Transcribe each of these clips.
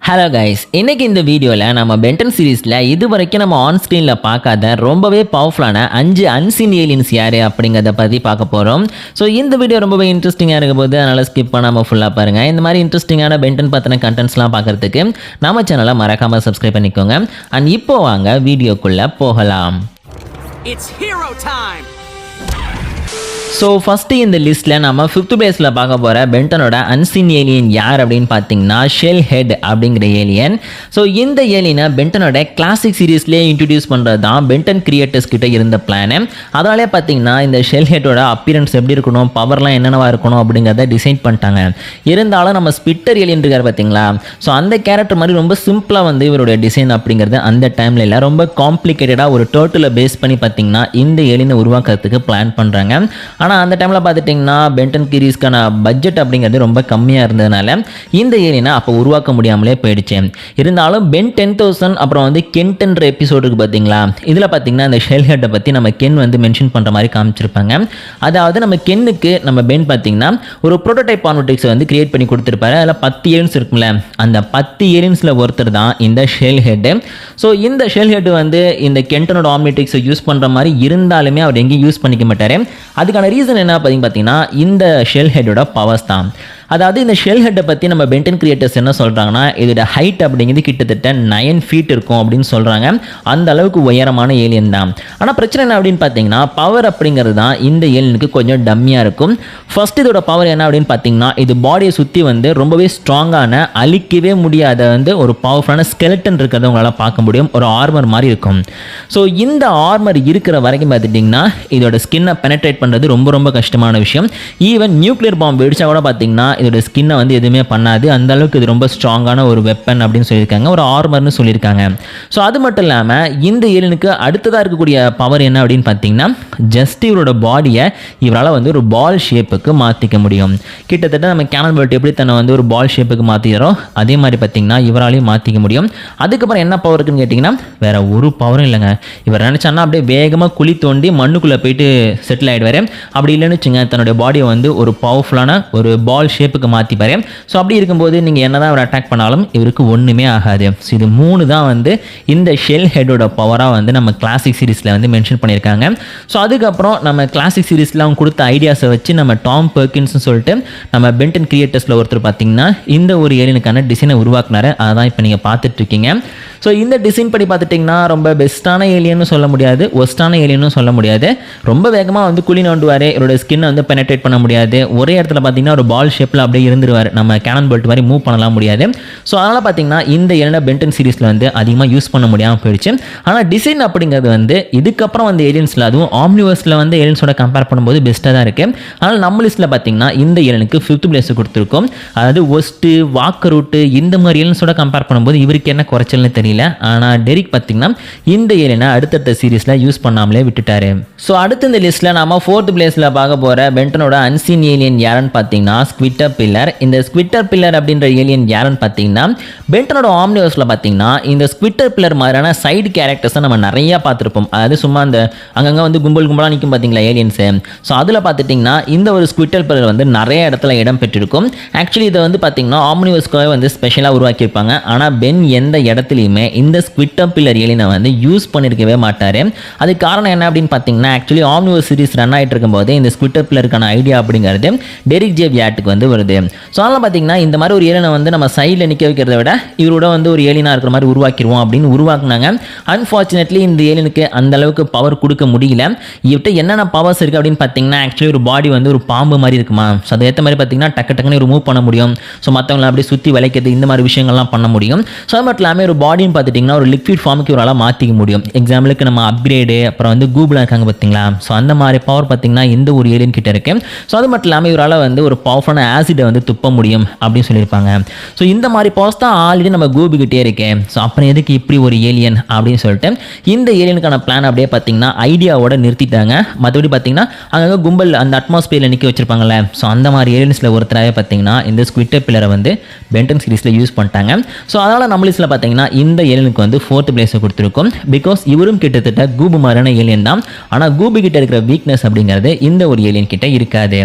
Hello guys, இன்னைக்கு இந்த வீடியோவில் நம்ம பென்டன் சீரீஸில் இது வரைக்கும் நம்ம ஆன் ஸ்க்ரீனில் பார்க்காத ரொம்பவே பவர்ஃபுல்லான 5 அன்சீன் ஏலியன்ஸ் யார் அப்படிங்கிறத பற்றி பார்க்க போகிறோம். ஸோ இந்த வீடியோ ரொம்பவே இன்ட்ரெஸ்டிங்காக இருக்க போது, அதனால் ஸ்கிப் பண்ணாமல் ஃபுல்லாக பாருங்கள். இந்த மாதிரி இன்ட்ரெஸ்டிங்கான பென்டன் பற்றின கண்டென்ட்ஸ்லாம் பார்க்குறதுக்கு நம்ம சேனலை மறக்காமல் சப்ஸ்கிரைப் பண்ணிக்கோங்க. அண்ட் இப்போ வாங்க வீடியோக்குள்ளே போகலாம். It's hero time. So first இந்த லிஸ்ட்டில் நம்ம 5th பிளேஸில் பார்க்க போகிற பென்டனோட அன்சீன் ஏலியன் யார் அப்படின்னு பார்த்தீங்கன்னா ஷெல் ஹெட் அப்படிங்கிற ஏலியன். ஸோ இந்த ஏலியனை பென்டனோட கிளாசிக் சீரீஸ்லேயே இன்ட்ரடியூஸ் பண்ணுறது தான் பென்டன் கிரியேட்டர்ஸ் கிட்ட இருந்த பிளானு. அதனாலே பார்த்தீங்கன்னா இந்த ஷெல் ஹெட்டோட அப்பியரன்ஸ் எப்படி இருக்கணும், பவர்லாம் என்னென்னவா இருக்கணும் அப்படிங்கிறத டிசைன் பண்ணிட்டாங்க. இருந்தாலும் நம்ம ஸ்பிட்டர் ஏலியன் இருக்கார் பார்த்தீங்களா, ஸோ அந்த கேரக்டர் மாதிரி ரொம்ப சிம்பிளாக வந்து இவருடைய டிசைன் அப்படிங்கிறது அந்த டைமில் இல்லை, ரொம்ப காம்ப்ளிகேட்டடாக ஒரு டோட்டலை பேஸ் பண்ணி பார்த்தீங்கன்னா இந்த ஏலியனை உருவாக்குறதுக்கு பிளான் பண்ணுறாங்க. ஆனால் அந்த டைமில் பார்த்துட்டிங்கன்னா பென்டன் சீரீஸ்க்கான பட்ஜெட் அப்படிங்கிறது ரொம்ப கம்மியாக இருந்ததுனால இந்த ஏலியனை அப்போ உருவாக்க முடியாமலே போயிடுச்சு. இருந்தாலும் பென் 10,000 அப்புறம் வந்து கென்ட்ன்ற எபிசோடுக்கு பார்த்தீங்களா, இதில் பார்த்தீங்கன்னா இந்த ஷெல் ஹெட்டை பற்றி நம்ம கென் வந்து மென்ஷன் பண்ணுற மாதிரி காமிச்சிருப்பாங்க. அதாவது நம்ம கென்னுக்கு நம்ம பென் பார்த்தீங்கன்னா ஒரு ப்ரோட்டோடைப் ஆர்மட்ரிக்ஸை வந்து கிரியேட் பண்ணி கொடுத்துருப்பாரு. அதில் 10 ஏலியன்ஸ் இருக்கும்ல, அந்த 10 ஏலியன்ஸில் ஒருத்தர் தான் இந்த ஷெல் ஹெட்டு. ஸோ இந்த ஷெல் ஹெட்டு வந்து இந்த கென்டனோட ஆர்மட்ரிக்ஸை யூஸ் பண்ணுற மாதிரி இருந்தாலுமே அவர் எங்கேயும் யூஸ் பண்ணிக்க மாட்டார். அதுக்கான ரீசன் என்ன பார்த்தீங்கன்னா இந்த ஷெல் ஹெட்டோட பவர்ஸ் தான். அதாவது இந்த ஷெல் ஹெட்டை பற்றி நம்ம பென்டன் கிரியேட்டர்ஸ் என்ன சொல்கிறாங்கன்னா, இதோட ஹைட் அப்படிங்கிறது கிட்டத்தட்ட 9 feet இருக்கும் அப்படின்னு சொல்கிறாங்க. அந்த அளவுக்கு உயரமான ஏலியன் தான். ஆனால் பிரச்சனை என்ன அப்படின்னு பார்த்தீங்கன்னா, பவர் அப்படிங்கிறது தான் இந்த ஏலியனுக்கு கொஞ்சம் டம்மியாக இருக்கும். ஃபர்ஸ்ட் இதோட பவர் என்ன அப்படின்னு பார்த்தீங்கன்னா, இது பாடியை சுற்றி வந்து ரொம்பவே ஸ்ட்ராங்கான, அழிக்கவே முடியாத வந்து ஒரு பவர்ஃபுல்லான ஸ்கெலட்டன் இருக்கிறத உங்களால் பார்க்க முடியும். ஒரு ஆர்மர் மாதிரி இருக்கும். ஸோ இந்த ஆர்மர் இருக்கிற வரைக்கும் பார்த்துட்டிங்கன்னா இதோட ஸ்கின்னை பெனட்ரேட் பண்ணுறது ரொம்ப ரொம்ப கஷ்டமான விஷயம். ஈவன் நியூக்ளியர் பாம்பு வெடிச்சா கூட பார்த்தீங்கன்னா இதோட ஸ்கின்னை வந்து எதுவுமே பண்ணாது. அந்த அளவுக்கு இது ரொம்ப ஸ்ட்ராங்கான ஒரு வெப்பன் அப்படின்னு சொல்லியிருக்காங்க, ஒரு ஆர்மர்னு சொல்லியிருக்காங்க. ஸோ அது மட்டும் இல்லாமல் இந்த ஏலியனுக்கு அடுத்ததாக இருக்கக்கூடிய பவர் என்ன அப்படின்னு பார்த்தீங்கன்னா, ஜஸ்ட் இவரோட பாடியை இவரால் வந்து ஒரு பால் ஷேப்புக்கு மாற்றிக்க முடியும். கிட்டத்தட்ட நம்ம கேனன் போல்ட் எப்படி தன்னை வந்து ஒரு பால் ஷேப்புக்கு மாற்றிக்கிறோம், அதே மாதிரி பார்த்தீங்கன்னா இவராலையும் மாற்றிக்க முடியும். அதுக்கப்புறம் என்ன பவர் இருக்குன்னு கேட்டிங்கன்னா, வேற ஒரு பவரும் இல்லைங்க. இவர் நினச்சான்னா அப்படியே வேகமாக குழி தோண்டி மண்ணுக்குள்ளே போயிட்டு செட்டில் ஆகிடுவார். அப்படி இல்லைன்னு வச்சுங்க, தன்னுடைய பாடியை வந்து ஒரு பவர்ஃபுல்லான ஒரு பால் ஷேப்புக்கு மாற்றிப்பாரு. ஸோ அப்படி இருக்கும்போது நீங்கள் என்ன தான் அவர் அட்டாக் பண்ணாலும் இவருக்கு ஒன்றுமே ஆகாது. ஸோ இது 3 தான் வந்து இந்த ஷெல் ஹெட்டோட பவராக வந்து நம்ம கிளாசிக் சீரீஸில் வந்து மென்ஷன் பண்ணியிருக்காங்க. ஸோ அதுக்கப்புறம் நம்ம கிளாசிக் சீரீஸில் அவங்க கொடுத்த ஐடியாஸை வச்சு நம்ம டாம் பெர்கின்ஸ்னு சொல்லிட்டு நம்ம பென்டன் கிரியேட்டர்ஸில் ஒருத்தர் பார்த்தீங்கன்னா இந்த ஒரு ஏலியனுக்கான டிசைனை உருவாக்குனாரு. அதான் இப்போ நீங்கள் பார்த்துட்ருக்கீங்க. ஸோ இந்த டிசைன் படி பார்த்துட்டிங்கன்னா ரொம்ப பெஸ்ட்டான ஏலியன்னு சொல்ல முடியாது, ஒஸ்ட்டான ஏலியன்னு சொல்ல முடியாது. ரொம்ப வேகமாக வந்து குழி நோண்டுவார், இவரோட ஸ்கின்னை வந்து பெனட்ரேட் பண்ண முடியாது. ஒரே இடத்துல பார்த்தீங்கன்னா ஒரு பால் ஷேப்பில் அப்படியே இருந்துருவார், நம்ம கேனன் போல்ட் மாதிரி மூவ் பண்ணலாம் முடியாது. ஸோ அதனால் பார்த்தீங்கன்னா இந்த ஏலியனை பென்டன் சீரீஸில் வந்து அதிகமாக யூஸ் பண்ண முடியாமல் போயிடுச்சு. ஆனால் டிசைன் அப்படிங்கிறது வந்து இதுக்கப்புறம் வந்து ஏலியன்ஸில், அதுவும் ஆம்னிவர்ஸில் வந்து ஏலியன்ஸோட கம்பேர் பண்ணும்போது பெஸ்ட்டாக தான் இருக்குது. ஆனால் நம்ம லிஸ்ட்டில் பார்த்தீங்கன்னா இந்த ஏலியனுக்கு 5th பிளேஸ் கொடுத்துருக்கோம். அதாவது ஒஸ்ட்டு, வாக்கர் ரூட்டு இந்த மாதிரி ஏலியன்ஸோட கம்பேர் பண்ணும்போது இவருக்கு என்ன குறைச்சல்னு தெரியல. ஆனால் டெரிக் பார்த்தீங்கன்னா இந்த ஏலியனை அடுத்தடுத்த சீரீஸில் யூஸ் பண்ணாமலே விட்டுட்டாரு. ஸோ அடுத்த இந்த லிஸ்ட்டில் நம்ம 4th பிளேஸில் பார்க்க போகிற பென்டனோட அன்சீன் ஏலியன் யாருன்னு பார்த்தீங்கன்னா ஸ்குவிட்டர் பில்லர். இந்த ஸ்குவிட்டர் பில்லர் அப்படின்ற ஏலியன் யாருன்னு பார்த்தீங்கன்னா பென்டனோட ஆம்னிவர்ஸில் பார்த்தீங்கன்னா இந்த ஸ்குவிட்டர் பில்லர் மாதிரியான சைடு கேரக்டர்ஸை நம்ம நிறையா பார்த்துருப்போம். அதாவது சும்மா அந்த அங்கங்கே வந்து கும்பலாக நிற்கும் பார்த்தீங்களா ஏலியன்ஸு. ஸோ அதில் பார்த்துட்டிங்கன்னா இந்த ஒரு ஸ்குவிட்டர் பில்லர் வந்து நிறைய இடத்துல இடம் பெற்றிருக்கும். ஆக்சுவலி இதை வந்து பார்த்தீங்கன்னா ஆம்னிவர்ஸ்க்காக வந்து ஸ்பெஷலாக உருவாக்கியிருப்பாங்க. ஆனால் பென் எந்த இடத்துலையுமே இந்த ஸ்குவிட்டர் பில்லர் ஏலியனை வந்து யூஸ் பண்ணியிருக்கவே மாட்டார். அதுக்கு காரணம் என்ன அப்படின்னு பார்த்தீங்கன்னா, ஆக்சுவலி ஆம்னிவர்ஸ் சீரிஸ் ரன் ஆகிட்டு இருக்கும்போது இந்த ஸ்குவிட்டர் பில்லருக்கான ஐடியா அப்படிங்கிறது டெரிக் ஜே வியாட்டுக்கு வந்து வருது. ஸோ அதனால் பார்த்தீங்கன்னா இந்த மாதிரி ஒரு ஏலியனை வந்து நம்ம சைடில் நிற்க வைக்கிறத விட இவரோட வந்து ஒரு ஏலியனாக இருக்கிற மாதிரி உருவாக்கிடுவோம் அப்படின்னு உருவாக்குனாங்க. அன்ஃபார்ச்சுனேட்லி இந்த ஏலியனுக்கு அந்த அளவுக்கு பவர் கொடுக்க முடியல. இவர்கிட்ட என்னென்ன பவர்ஸ் இருக்குது அப்படின்னு பார்த்தீங்கன்னா, ஆக்சுவலி ஒரு பாடி வந்து ஒரு பாம்பு மாதிரி இருக்குமா, ஸோ அதை ஏற்ற மாதிரி பார்த்தீங்கன்னா டக்குன்னு ஒரு மூவ் பண்ண முடியும். ஸோ மற்றவங்களை அப்படியே சுற்றி வளைக்கிறது இந்த மாதிரி விஷயங்கள்லாம் பண்ண முடியும். ஸோ அது மட்டும் இல்லாமல் ஒரு பாடின்னு பார்த்துட்டிங்கன்னா ஒரு லிக்விட் ஃபார்முக்கு இவரால் மாற்றிக்க முடியும். எக்ஸாம்பிளுக்கு நம்ம அப்கிரேடு, அப்புறம் வந்து கூகுளாக இருக்காங்க பார்த்தீங்களா, ஸோ அந்த மாதிரி பவர் பார்த்தீங்கன்னா இந்த ஒரு ஏலியன் கிட்ட இருக்கு. ஸோ அது மட்டும் இல்லாமல் இவரால் வந்து ஒரு பவர்ஃபுல்லான ஆசிடை வந்து துப்ப முடியும் அப்படின்னு சொல்லியிருப்பாங்க. ஸோ இந்த மாதிரி பவர்ஸ் தான் ஆல்ரெடி நம்ம கூபிக்கிட்டே இருக்கேன். ஸோ அப்புறம் எதுக்கு இப்படி ஒரு ஏலியன் அப்படின்னு சொல்லிட்டு இந்த ஏலியனுக்கான பிளான் அப்படியே பார்த்தீங்கன்னா ஐடியாவோட நிறுத்திட்டாங்க. மற்றபடி பார்த்தீங்கன்னா அங்கங்கே கும்பல் அந்த அட்மாஸ்பியரில் நிற்க வச்சிருப்பாங்கல்ல, ஸோ அந்த மாதிரி ஏலியன்ஸில் ஒருத்தராகவே பார்த்தீங்கன்னா இந்த ஸ்குவிட்டர் பில்லரை வந்து பென்டன் சீரீஸில் யூஸ் பண்ணிட்டாங்க. ஸோ அதனால் நம்ம லிஸ்ட்டில் பார்த்தீங்கன்னா இந்த ஏலியனுக்கு வந்து 4th பிளேஸை கொடுத்துருக்கோம். பிகாஸ் இவரும் கிட்டத்தட்ட கூபு மாதிரியான ஏலியன் தான். ஆனால் கூபு கிட்ட இருக்கிற வீக்னஸ் அப்படிங்கிறது இந்த ஒரு ஏலியன் கிட்ட இருக்காது.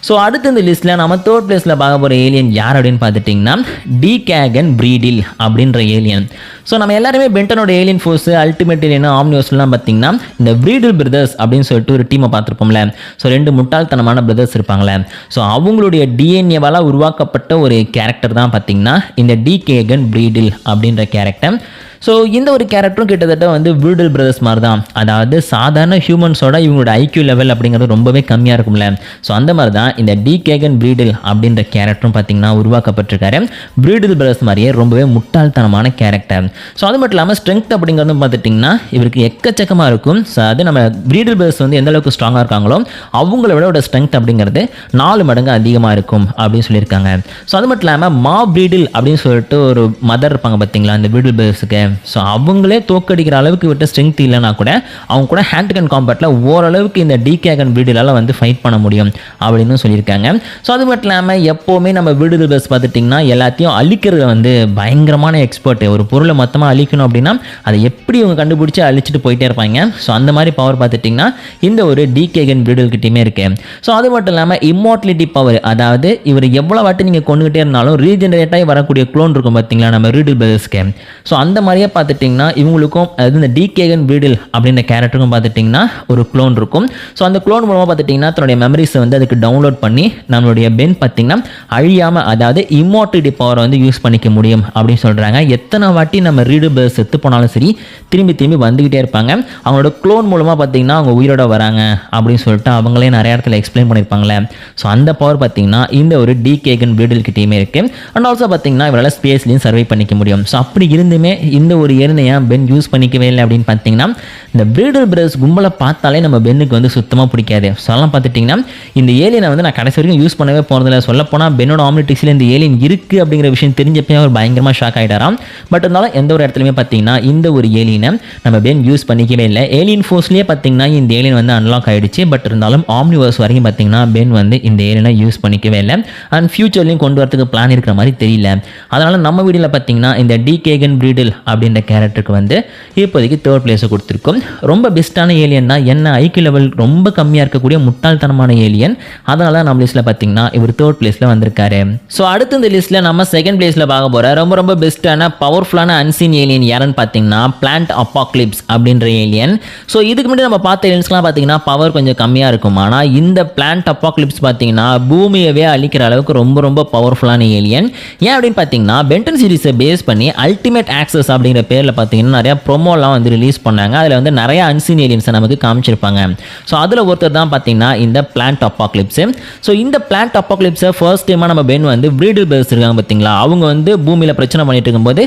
ஸோ அடுத்து இந்த லிஸ்ட்டில் நம்ம தேர்ட் பிளேஸில் பார்க்க போகிற ஏலியன் யார் அப்படின்னு பார்த்துட்டிங்கன்னா டிகேகன் பிரீடில் அப்படின்ற ஏலியன். ஸோ நம்ம எல்லாருமே பென்டனோட ஏலியன் ஃபோர்ஸ் அல்டிமேட் ஏலியன் ஆம்னிவர்ஸ்லாம் பார்த்தீங்கன்னா இந்த பிரீடில் பிரதர்ஸ் அப்படின்னு சொல்லிட்டு ஒரு டீமை பார்த்துருப்போம்ல. ஸோ 2 முட்டாள்தனமான பிரதர்ஸ் இருப்பாங்களே. ஸோ அவங்களுடைய டிஎன்ஏவால் உருவாக்கப்பட்ட ஒரு கேரக்டர் தான் பார்த்தீங்கன்னா இந்த டிகேகன் பிரீடில் அப்படின்ற கேரக்டர். ஸோ இந்த ஒரு கேரக்டரும் கிட்டத்தட்ட வந்து பிரீடில் பிரதர்ஸ் மாதிரி தான். அதாவது சாதாரண ஹியூமன்ஸோட இவங்களோட ஐக்யூ லெவல் அப்படிங்கிறது ரொம்பவே கம்மியாக இருக்கும்ல. ஸோ அந்த மாதிரி தான் இந்த டிகேகன் பிரீடில் அப்படின்ற கேரக்டரும் பார்த்தீங்கன்னா உருவாக்கப்பட்டிருக்காரு. பிரீடில் பிரதர்ஸ் மாதிரியே ரொம்பவே முட்டாள்தனமான கேரக்டர். ஸோ அது மட்டும் இல்லாமல் ஸ்ட்ரென்த் அப்படிங்கிறது பார்த்துட்டிங்கன்னா இவருக்கு எக்கச்சக்கமாக இருக்கும். ஸோ அது நம்ம பிரீடில் பிரதர்ஸ் வந்து எந்த அளவுக்கு ஸ்ட்ராங்காக இருக்காங்களோ அவங்களோட ஸ்ட்ரென்த் அப்படிங்கிறது 4 மடங்கு அதிகமாக இருக்கும் அப்படின்னு சொல்லியிருக்காங்க. ஸோ அது மட்டும் இல்லாமல் மா பிரீடில் அப்படின்னு சொல்லிட்டு ஒரு மதர் இருப்பாங்க பார்த்தீங்களா இந்த பிரீடில் பிரதர்ஸுக்கு. ஸோ அவங்களே தோக்கடிக்கிற அளவுக்கு விட்ட ஸ்ட்ரென்த் இல்லைனா கூட அவங்க கூட ஹேண்ட் டு ஹேண்ட் காம்பேட்டில் ஓரளவுக்கு இந்த டிகேகன் பிரீடிலால் வந்து ஃபைட் பண்ண முடியும் அப்படின்னு சொல்லியிருக்காங்க. ஸோ அது மட்டும் இல்லாமல் எப்போவுமே நம்ம பிரீடில் பிரதர்ஸ் பார்த்துட்டிங்கன்னா எல்லாத்தையும் அழிக்கிறத வந்து பயங்கரமான எக்ஸ்பர்ட். ஒரு பொருளை மொத்தமாக அழிக்கணும் அப்படின்னா அதை எப்படி இவங்க கண்டுபிடிச்சி அழிச்சிட்டு போயிட்டே இருப்பாங்க. ஸோ அந்த மாதிரி பவர் பார்த்துட்டிங்கன்னா இந்த ஒரு டிகேகன் பிரீடில் கிட்டேயுமே இருக்கு. ஸோ அது மட்டும் இல்லாமல் இம்மோர்டலிட்டி பவர், அதாவது இவர் எவ்வளோ வாட்டி நீங்கள் கொண்டுகிட்டே இருந்தாலும் ரீஜெனரேட்டாகி வரக்கூடிய க்ளோன் இருக்கும் பார்த்தீங்களா நம்ம பிரீடில் பிரதர்ஸ்க்கு. ஸோ அந்த மாதிரியே பார்த்துட்டிங்கன்னா இவங்களுக்கும் அதாவது இந்த டிகேகன் பிரீடில் அப்படின்ற கேரக்டருக்கும் பார்த்துட்டிங்கன்னா ஒரு க்ளோன் இருக்கும். ஸோ அந்த க்ளோன் மூலமாக பார்த்துட்டிங்கன்னா தன்னுடைய மெமரிஸை வந்து அதுக்கு டவுன்லோட் பண்ணி நம்மளுடைய பென் பார்த்திங்கன்னா அழியாமல், அதாவது இம்மோர்டலிட்டி பவரை வந்து யூஸ் பண்ணிக்க முடியும் அப்படின்னு சொல்கிறாங்க. எத்தனை வாட்டி நம்ம ரீடு பிரதர்ஸ் செத்து போனாலும் சரி திரும்பி வந்துக்கிட்டே இருப்பாங்க. அவங்களோட க்ளோன் மூலமாக பார்த்திங்கன்னா அவங்க உயிரோட வராங்க அப்படின்னு சொல்லிட்டு அவங்களே நிறைய இடத்துல எக்ஸ்பிளைன் பண்ணியிருப்பாங்களே. ஸோ அந்த பவர் பார்த்திங்கன்னா இந்த ஒரு டிகேகன் பிரீடில் கிட்டேயுமே இருக்குது. அண்ட் ஆல்சோ பார்த்திங்கன்னா இவரால் ஸ்பேஸ்லையும் சர்வை பண்ணிக்க முடியும். ஸோ அப்படி இருந்துமே இந்த ஒரு ஏனையா பென் யூஸ் பண்ணிக்கவே இல்லை அப்படின்னு பார்த்தீங்கன்னா இந்த பிரீடில் பிரதர்ஸ் கும்பலை பார்த்தாலே நம்ம பென்னுக்கு வந்து சுத்தமாக பிடிக்காது. ஸோ அதெல்லாம் பார்த்துட்டிங்கன்னா இந்த ஏலியனை வந்து நான் கடைசி வரைக்கும் யூஸ் பண்ணவே போகிறதில்ல. சொல்லப்போனால் பென்னோட ஆம்னிட்ரிக்ஸில் இந்த ஏலியன் இருக்குது அப்படிங்கிற விஷயம் தெரிஞ்சப்பே அவர் பயங்கரமாக ஷாக் ஆகிட்டாராம். பட் இருந்தாலும் எந்த ஒரு இடத்துலையுமே பார்த்தீங்கன்னா இந்த ஒரு ஏலியனை நம்ம பென் யூஸ் பண்ணிக்கவே இல்லை. ஏலியன் ஃபோர்ஸ்லேயே பார்த்தீங்கன்னா இந்த ஏலியன் வந்து அன்லாக் ஆகிடுச்சு. பட் இருந்தாலும் ஆம்னிவர்ஸ் வரைக்கும் பார்த்தீங்கன்னா பென் வந்து இந்த ஏலியனை யூஸ் பண்ணிக்கவே இல்லை. அண்ட் ஃபியூச்சர்லையும் கொண்டு வரதுக்கு பிளான் இருக்கிற மாதிரி தெரியல. அதனால் நம்ம வீடியோவில் பார்த்தீங்கன்னா இந்த டிகேகன் பிரீடில் அப்படின்ற கேரக்டருக்கு வந்து இப்போதைக்கு 3rd பிளேஸை கொடுத்துருக்கோம். ரொம்ப பெஸ்ட்டான ஏலியன் தான். என்ன ஐக்யூ லெவல் ரொம்ப கம்மியாக இருக்கக்கூடிய முட்டாள்தனமான ஏலியன். அதனால நம்ம லிஸ்ட்டில் பார்த்தீங்கன்னா இவர் 3rd பிளேஸில் வந்திருக்காரு. ஸோ அடுத்து இந்த லிஸ்ட்டில் நம்ம 2nd பிளேஸில் பார்க்க போகிற ரொம்ப பெஸ்ட்டான பவர்ஃபுல்லான அன்சீன் ஏலியன் யாருன்னு பார்த்தீங்கன்னா பிளான்ட் அப்பாக்லிப்ஸ் அப்படின்ற ஏலியன். ஸோ இதுக்கு முன்னாடி நம்ம பார்த்த ஏலியன்ஸ்லாம் பார்த்தீங்கன்னா பவர் கொஞ்சம் கம்மியாக இருக்கும். ஆனால் இந்த பிளான்ட் அப்பாக்லிப்ஸ் பார்த்தீங்கன்னா பூமியவே அழிக்கிற அளவுக்கு ரொம்ப பவர்ஃபுல்லான ஏலியன். ஏன் அப்படின்னு பார்த்தீங்கன்னா பென்டன் சீரிஸை பேஸ் பண்ணி அல்டிமேட் ஆக்சஸ் அப்படிங்கிற பேரில் பார்த்தீங்கன்னா நிறைய ப்ரோமோலாம் வந்து ரிலீஸ் பண்ணாங்க. அதில் வந்து நிறைய அன்சீன் ஏலியன்ஸை நமக்கு காமிச்சிருப்பாங்க. ஸோ அதில் ஒருத்தர் தான் பார்த்தீங்கன்னா இந்த பிளான்ட் அப்பாக்லிப்ஸ். ஸோ இந்த பிளான்ட் அப்பாக்லிப்ஸை ஃபர்ஸ்ட் டைமாக நம்ம பென் வந்து பிரீடில் பிரதர்ஸ் இருக்காங்க பார்த்தீங்களா, அவங்க வந்து பூமியில் பிரச்சனை பண்ணிட்டு இருக்கும்போது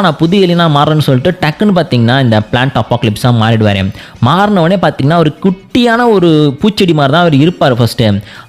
நான் புது ஏலியனாக மாறுறேன்னு சொல்லிட்டு டக்குன்னு பார்த்தீங்கன்னா இந்த பிளான்ட் அப்பாக்லிப்ஸாக மாறிடுவார். மாறினவனே பார்த்தீங்கன்னா ஒரு குட்டியான ஒரு பூச்செடி மாதிரி தான் அவர் இருப்பார் ஃபர்ஸ்ட்டு.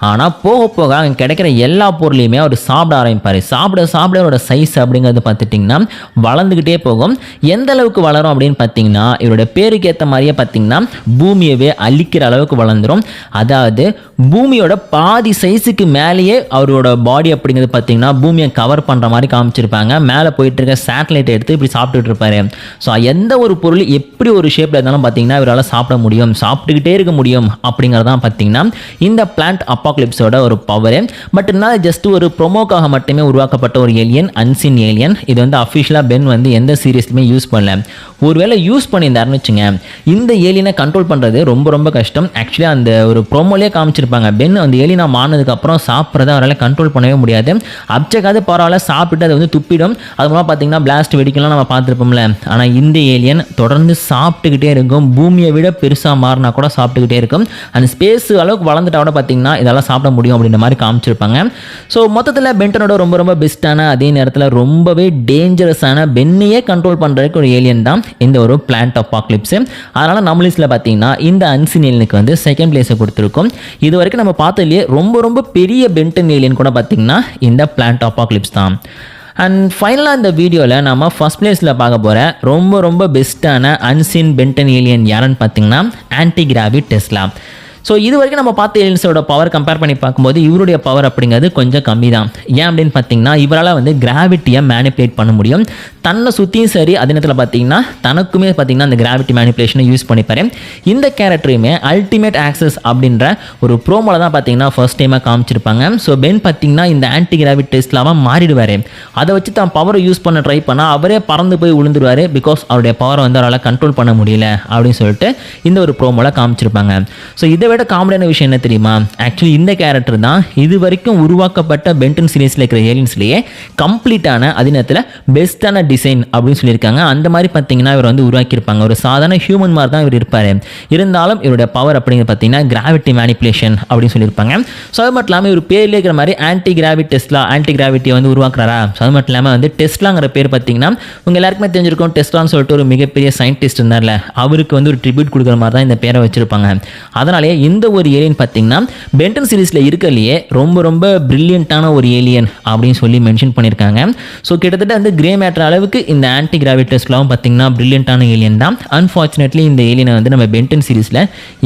ஆனால் போக அங்கே கிடைக்கிற எல்லா பொருளையுமே அவர் சாப்பிட ஆரம்பிப்பார். சாப்பிட அவரோட சைஸ் அப்படிங்கிறது பார்த்துட்டிங்கன்னா வளர்ந்துக்கிட்டே போகும். எந்த அளவுக்கு வளரும் அப்படின்னு பார்த்தீங்கன்னா இவரோட பேருக்கு ஏற்ற மாதிரியே பார்த்தீங்கன்னா பூமியவே அழிக்கிற அளவுக்கு வளர்ந்துடும். அதாவது பூமியோட பாதி சைஸுக்கு மேலேயே அவரோட பாடி அப்படிங்கிறது பார்த்தீங்கன்னா பூமியை கவர் பண்ணுற மாதிரி காமிச்சிருப்பாங்க. மேலே போயிட்டு இருக்க சேட்டலைட் எடுத்து இப்படி சாப்பிட்டுட்டு இருப்பாரு. ஸோ எந்த ஒரு பொருள் எப்படி ஒரு ஷேப்பில் இருந்தாலும் பார்த்தீங்கன்னா இவரால் சாப்பிட முடியும், சாப்பிட்டுக்கிட்டே இருக்க முடியும் அப்படிங்கிறதான் பார்த்தீங்கன்னா இந்த பிளான்ட் அப்பாக்லிப்ஸோட ஒரு பவர். பட் இருந்தாலும் ஜஸ்ட் ஒரு ப்ரொமோக்காக மட்டுமே உருவாக்கப்பட்ட ஒரு ஏலியன், அன்சீன் ஏலியன். இது வந்து அஃபிஷியலாக பென் வந்து எந்த சீரியஸ்லையுமே யூஸ் பண்ணல. ஒருவேளை யூஸ் பண்ணியிருந்தாருன்னு வச்சுங்க இந்த ஏலியனை கண்ட்ரோல் பண்ணுறது ரொம்ப கஷ்டம். ஆக்சுவலி அந்த ஒரு ப்ரோமோலேயே காமிச்சிருப்பாங்க பென் அந்த ஏலியனா மாறினதுக்கப்புறம் சாப்பிட்றத அவரால் கண்ட்ரோல் பண்ணவே முடியாது. அப்சக்காவது பரவாயில்ல சாப்பிட்டு அதை வந்து துப்பிடும். அது மூலமாக பார்த்தீங்கன்னா பிளாஸ்ட் வெடிக்கலாம் நம்ம பார்த்துருப்போம்ல. ஆனால் இந்த ஏலியன் தொடர்ந்து சாப்பிட்டுக்கிட்டே இருக்கும். பூமியை விட பெருசாக மாறினா கூட சாப்பிட்டுக்கிட்டே இருக்கும். அந்த ஸ்பேஸ் அளவுக்கு வளர்ந்துட்டா கூட பார்த்தீங்கன்னா இதெல்லாம் சாப்பிட முடியும் அப்படின்ற மாதிரி காமிச்சிருப்பாங்க. ஸோ மொத்தத்தில் பென்டனோட ரொம்ப பெஸ்ட்டான அதே நேரத்தில் ரொம்பவே டேஞ்சரஸான பென்னையே கண்ட்ரோல் பண்ணுறதுக்கு ஒரு ஏலியன் தான் இந்த ஒரு பிளான்ட் அப்பாக்லிப்ஸ். அதனால் நம்ம லிஸ்ட்டில் பார்த்தீங்கன்னா இந்த அன்சீன் ஏலியனுக்கு வந்து 2nd பிளேஸை கொடுத்துருக்கோம். இது வரைக்கும் நம்ம பார்த்ததுலேயே ரொம்ப பெரிய பென்டன் ஏலியன் கூட பார்த்தீங்கன்னா இந்த பிளான்ட் அப்பாக்லிப்ஸ் தான். அண்ட் ஃபைனலாக இந்த வீடியோவில் நம்ம ஃபர்ஸ்ட் பிளேஸில் பார்க்க போகிற ரொம்ப பெஸ்ட்டான அன்சீன் பென்டன் ஏலியன் யாருன்னு பார்த்தீங்கன்னா ஆன்டிகிராவி டெஸ்லா. ஸோ இது வரைக்கும் நம்ம பார்த்த ஏலியன்ஸோட பவர் கம்பேர் பண்ணி பார்க்கும்போது இவருடைய பவர் அப்படிங்கிறது கொஞ்சம் கம்மி தான். ஏன் அப்படின்னு பார்த்தீங்கன்னா இவரால் வந்து கிராவிட்டியை மேனிப்புலேட் பண்ண முடியும். தன்னை சுற்றியும் சரி அதே நேரத்தில் பார்த்தீங்கன்னா தனக்குமே பார்த்தீங்கன்னா அந்த கிராவிட்டி மேனிப்புலேஷனை யூஸ் பண்ணிப்பாரு. இந்த கேரக்டரையுமே அல்டிமேட் ஆக்சஸ் அப்படின்ற ஒரு ப்ரோமோல தான் பார்த்தீங்கன்னா ஃபர்ஸ்ட் டைமாக காமிச்சிருப்பாங்க. ஸோ பென் பார்த்தீங்கன்னா இந்த ஆன்டி கிராவிட்டி டெஸ்ட்லாக மாறிடுவார். அதை வச்சு தான் பவரை யூஸ் பண்ண ட்ரை பண்ணால் அவரே பறந்து போய் விழுந்துருவார். பிகாஸ் அவருடைய பவரை வந்து அவரால் கண்ட்ரோல் பண்ண முடியல அப்படின்னு சொல்லிட்டு இந்த ஒரு ப்ரோமோல காமிச்சிருப்பாங்க. ஸோ இதை விட காமெடியான விஷயம் என்ன தெரியுமா? ஆக்சுவலி இந்த கேரக்டர் தான் இது வரைக்கும் உருவாக்கப்பட்ட பென்டன் சீரீஸில் இருக்கிற ஏலியன்ஸ்லேயே கம்ப்ளீட்டான அதே நேரத்தில் பெஸ்ட்டான டிசைன் அப்படின்னு சொல்லியிருக்காங்க. அந்த மாதிரி பார்த்தீங்கன்னா இவர் வந்து உருவாக்கியிருப்பாங்க. ஒரு சாதாரண ஹியூமன் மாதிரி தான் இவர் இருப்பார். இருந்தாலும் இவருடைய பவர் அப்படிங்கிறது பார்த்தீங்கன்னா கிராவிட்டி மேனிப்புலேஷன் அப்படின்னு சொல்லியிருப்பாங்க. ஸோ அது மட்டும் இல்லாமல் இவர் பேர்லேயே இருக்கிற மாதிரி ஆன்டி கிராவிட்டி டெஸ்ட்லா ஆன்டி கிராவிட்டியை வந்து உருவாக்குறாரா? ஸோ அது மட்டும் இல்லாமல் வந்து டெஸ்ட்லாங்கிற பேர் பார்த்தீங்கன்னா உங்கள் எல்லாருக்குமே தெரிஞ்சிருக்கும். டெஸ்ட்லான்னு சொல்லிட்டு ஒரு மிகப்பெரிய சயின்டிஸ்ட் இருந்தார்ல, அவருக்கு வந்து ஒரு ட்ரிபியூட் கொடுக்குற மாதிரி தான் இந்த பேரை வச்சிருப்பாங்க. அதனாலேயே இந்த ஒரு ஏலியன் பார்த்தீங்கன்னா பென்டன் சீரீஸில் இருக்கிறதுலையே ரொம்ப ரொம்ப பிரில்லியண்ட்டான ஒரு ஏலியன் அப்படின்னு சொல்லி மென்ஷன் பண்ணியிருக்காங்க. ஸோ கிட்டத்தட்ட வந்து கிரே மேட்டர் அளவுக்கு இந்த ஆன்டி கிராவிட்டி டெஸ்ட்லாம் பார்த்தீங்கன்னா பிரில்லியண்ட்டான ஏலியன் தான். அன்ஃபார்ச்சுனேட்லி இந்த ஏலியனை வந்து நம்ம பென்டன் சீரீஸில்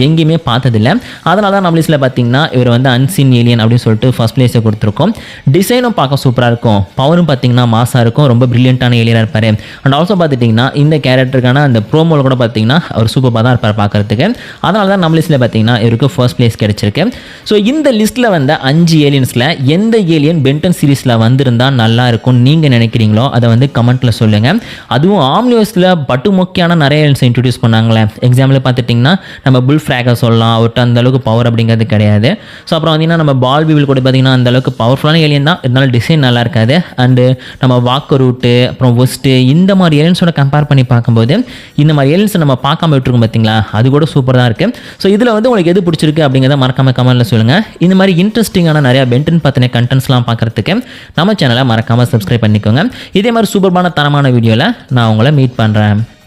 எங்கேயுமே பார்த்ததில்லை. அதனால தான் நம்ம லிஸ்ட்டில் பார்த்தீங்கன்னா இவர் வந்து அன்சீன் ஏலியன் அப்படின்னு சொல்லிட்டு ஃபர்ஸ்ட் பிளேஸை கொடுத்துருக்கோம். டிசைனும் பார்க்க சூப்பராக இருக்கும், பவரும் பார்த்தீங்கன்னா மாசாக இருக்கும், ரொம்ப பிரில்லியண்ட்டான ஏலியனாக இருப்பார். அண்ட் ஆல்சோ பார்த்துட்டிங்கன்னா இந்த கேரக்டருக்கான அந்த ப்ரோமோவில் கூட பார்த்தீங்கன்னா அவர் சூப்பராக தான் இருப்பார் பார்க்குறதுக்கு. அதனால தான் நம்ம லிஸ்ட்டில் பார்த்தீங்கன்னா இவருக்கு ஃபர்ஸ்ட் பிளேஸ் கிடைச்சிருக்கு. ஸோ இந்த லிஸ்ட்டில் வந்த 5 ஏலியன்ஸில் எந்த ஏலியன் பென்டன் சீரீஸில் வந்திருந்தால் நல்லா இருக்கும் நீங்கள் நினைக்கிறீங்களோ அதை வந்து கமெண்ட்டில் சொல்லுங்கள். அதுவும் ஆம்னிவர்ஸில் பட்டு முக்கியமான நிறைய ஏலியன்ஸ் இன்ட்ரடியூஸ் பண்ணாங்களே. எக்ஸாம்பிள் பார்த்துட்டிங்கன்னா நம்ம புல் ஃப்ராகை சொல்லலாம், அவர்கிட்ட அந்த அளவுக்கு பவர் அப்படிங்கிறது கிடையாது. ஸோ அப்புறம் பார்த்தீங்கன்னா நம்ம பால் வீவில் கூட பார்த்தீங்கன்னா அந்த அளவுக்கு பவர்ஃபுல்லான ஏலியன் தான், இருந்தாலும் டிசைன் நல்லா இருக்காது. அண்டு நம்ம வாக்கு ரூட்டு அப்புறம் ஒஸ்ட்டு இந்த மாதிரி ஏலியன்ஸோட கம்பேர் பண்ணி பார்க்கும்போது இந்த மாதிரி ஏலியன்ஸை நம்ம பார்க்காம விட்டுருக்கோம் பார்த்தீங்களா, அது கூட சூப்பர் தான் இருக்குது. ஸோ இதில் வந்து உங்களுக்கு எது பிடிச்சிருக்கு அப்படிங்கிறத மறக்காம கமெண்ட்டில் சொல்லுங்கள். இந்த மாதிரி இன்ட்ரெஸ்டிங்கான நிறையா பென்டன் பற்றின கண்டென்ட்ஸ்லாம் பார்க்குறதுக்கு நம்ம சேனலை மறக்காமல் சப்ஸ்கிரைப் பண்ணிக்கோங்க. இதே மாதிரி சூப்பர்பான தரமான வீடியோவில் நான் உங்களை மீட் பண்ணுறேன்.